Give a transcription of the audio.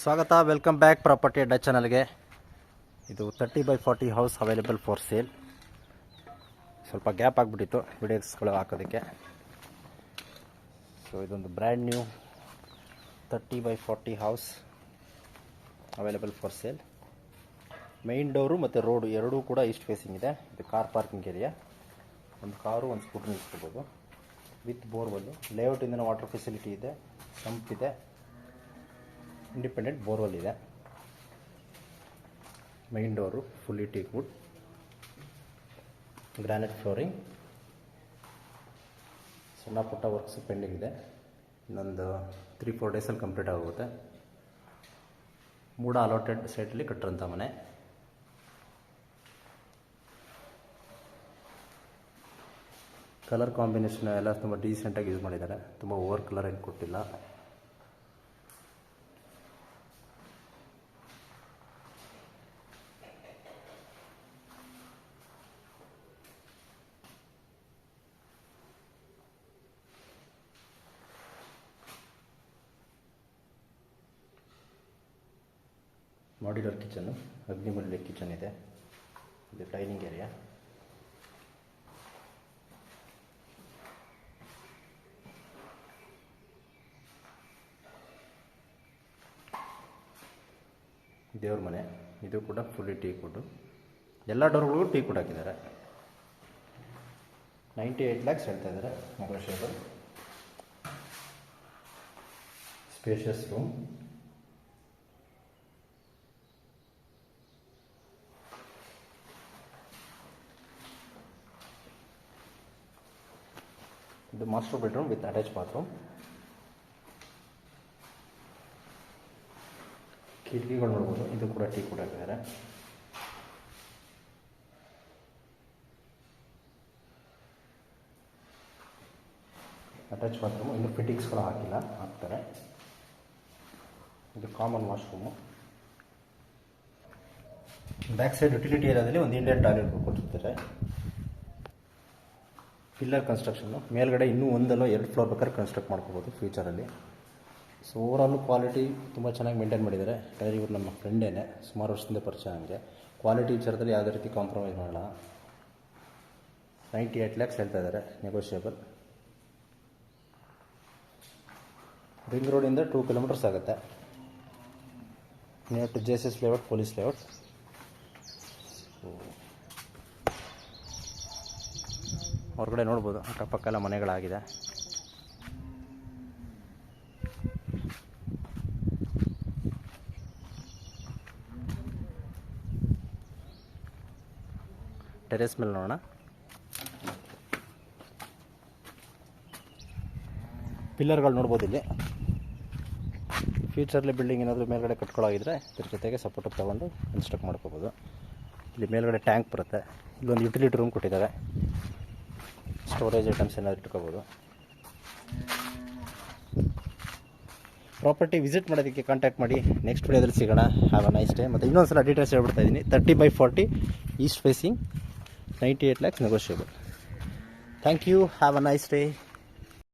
ಸ್ವಾಗತ, welcome back property ಅಡ್ಡ ಚಾನಲ್ಗೆ. ಇದು 30/40 ಹೌಸ್ ಅವೈಲೇಬಲ್ ಫಾರ್ ಸೇಲ್. ಸ್ವಲ್ಪ ಗ್ಯಾಪ್ ಆಗಿಬಿಟ್ಟಿತ್ತು ವಿಡಿಯೋಸ್ಗಳು ಹಾಕೋದಕ್ಕೆ. ಸೊ ಇದೊಂದು brand new 30/40 house available for sale. Main door ಮತ್ತು ರೋಡು ಎರಡೂ ಕೂಡ ಈಸ್ಟ್ ಫೇಸಿಂಗ್ ಇದೆ. ಇದು ಕಾರ್ ಪಾರ್ಕಿಂಗ್ ಏರಿಯಾ. ಒಂದು ಕಾರು ಒಂದು ಸ್ಕೂಟರ್ ನಿಲ್ಸ್ಕೋಬೋದು ವಿತ್ ಬೋರ್ವೆಲ್ಲು. ಲೇಔಟಿಂದ ವಾಟರ್ ಫೆಸಿಲಿಟಿ ಇದೆ, ಸಂಪ್ ಇದೆ, ಇಂಡಿಪೆಂಡೆಂಟ್ ಬೋರ್ವೆಲ್ ಇದೆ. Main door fully teak wood, granite flooring. ಸಣ್ಣ ಪುಟ್ಟ ವರ್ಕ್ಸ್ ಪೆಂಡಿಂಗ್ ಇದೆ. ಇನ್ನೊಂದು 3-4 ಡೇಸಲ್ಲಿ ಕಂಪ್ಲೀಟ್ ಆಗುತ್ತೆ. ಮೂಡ ಅಲಾಟೆಡ್ ಸೈಟಲ್ಲಿ ಕಟ್ಟಿರೋಂಥ ಮನೆ. ಕಲರ್ ಕಾಂಬಿನೇಷನ್ ಎಲ್ಲ ತುಂಬ ಡೀಸೆಂಟಾಗಿ ಯೂಸ್ ಮಾಡಿದ್ದಾರೆ. ತುಂಬ ಓವರ್ ಕಲರ್ ಏನು ಕೊಟ್ಟಿಲ್ಲ. ಮಾಡ್ಯುಲರ್ ಕಿಚನ್ನು, ಅಗ್ನಿಮೂಲೆ ಕಿಚನ್ ಇದೆ. ಇದು ಡೈನಿಂಗ್ ಏರಿಯಾ. ದೇವ್ರ ಮನೆ. ಇದು ಕೂಡ ಫುಲ್ಲಿ ಟೀಕ್ ವುಡ್ಡು. ಎಲ್ಲ ಡೋರ್ಗಳಿಗೂ ಟೀಕ್ ವುಡ್ ಹಾಕಿದ್ದಾರೆ. 98 lakhs ಹೇಳ್ತಾ ಇದ್ದಾರೆ. ನೆಗೋಷಿಯಬಲ್. Spacious room. ಇದು master bedroom with attach bathroom. ಕಿಟಕಿಗಳು ನೋಡ್ಬೋದು. ಇದು ಕೂಡ ಟೀಕ್ ವುಡ್ ಹಾಕಿದ್ದಾರೆ. Attach bathroom. ಇನ್ನು ಫಿಟ್ಟಿಂಗ್ಸ್ಗಳು ಹಾಕಿಲ್ಲ, ಹಾಕ್ತಾರೆ. ಇದು common washroom. Back side utility ಏರಿಯಾದಲ್ಲಿ ಒಂದು ಇಂಡಿಯನ್ ಟಾಯ್ಲೆಟ್ ಕೊಟ್ಟಿರ್ತಾರೆ. Pillar construction. ಮೇಲ್ಗಡೆ ಇನ್ನೂ ಒಂದಲ್ಲ 2 ಫ್ಲೋರ್ ಬೇಕಾದ್ರೆ ಕನ್ಸ್ಟ್ರಕ್ಟ್ ಮಾಡ್ಕೋಬೋದು ಫ್ಯೂಚರಲ್ಲಿ. ಸೊ ಓವರಾಲು ಕ್ವಾಲಿಟಿ ತುಂಬ ಚೆನ್ನಾಗಿ ಮೇಂಟೈನ್ ಮಾಡಿದ್ದಾರೆ. ಯಾಕಂದರೆ ಇವರು ನಮ್ಮ ಫ್ರೆಂಡೇನೆ, ಸುಮಾರು ವರ್ಷದಿಂದ ಪರಿಚಯ ನನಗೆ. ಕ್ವಾಲಿಟಿ ವಿಚಾರದಲ್ಲಿ ಯಾವುದೇ ರೀತಿ ಕಾಂಪ್ರಮೈಸ್ ಮಾಡಲ್ಲ. 98 lakhs ಹೇಳ್ತಾ ಇದ್ದಾರೆ, ನೆಗೋಷಿಯಬಲ್. ರಿಂಗ್ ರೋಡಿಂದ 2 kilometers ಆಗುತ್ತೆ. Near to JSS layout, police layout. ಹೊರಗಡೆ ನೋಡ್ಬೋದು, ಅಕ್ಕಪಕ್ಕ ಎಲ್ಲ ಮನೆಗಳಾಗಿದೆ. ಟೆರೆಸ್ ಮೇಲೆ ನೋಡೋಣ. ಪಿಲ್ಲರ್ಗಳು ನೋಡ್ಬೋದು ಇಲ್ಲಿ. ಫ್ಯೂಚರ್ಲಿ ಬಿಲ್ಡಿಂಗ್ ಏನಾದರೂ ಮೇಲ್ಗಡೆ ಕಟ್ಕೊಳ್ಳೋಗಿದ್ರೆ ಇದ್ರ ಜೊತೆಗೆ ಸಪೋರ್ಟ್ ತೊಗೊಂಡು ಕನ್ಸ್ಟ್ರಕ್ಟ್ ಮಾಡ್ಕೋಬೋದು. ಇಲ್ಲಿ ಮೇಲ್ಗಡೆ ಟ್ಯಾಂಕ್ ಬರುತ್ತೆ. ಇಲ್ಲೊಂದು ಯುಟಿಲಿಟಿ ರೂಮ್ ಕೊಟ್ಟಿದ್ದಾರೆ. ಸ್ಟೋರೇಜ್ ಐಟಮ್ಸ್ ಏನಾದರೂ ಇಟ್ಕೋಬೋದು. ಪ್ರಾಪರ್ಟಿ ವಿಸಿಟ್ ಮಾಡೋದಕ್ಕೆ ಕಾಂಟ್ಯಾಕ್ಟ್ ಮಾಡಿ. ನೆಕ್ಸ್ಟ್ ವಿಡಿಯೋದಲ್ಲಿ ಸಿಗೋಣ. Have a nice day. ಮತ್ತು ಇನ್ನೊಂದು ಸಲ ಡೀಟೇಲ್ಸ್ ಹೇಳ್ಬಿಡ್ತಾ ಇದ್ದೀನಿ. 30/40 east facing, 98 lakhs negotiable. Thank you. Have a nice day.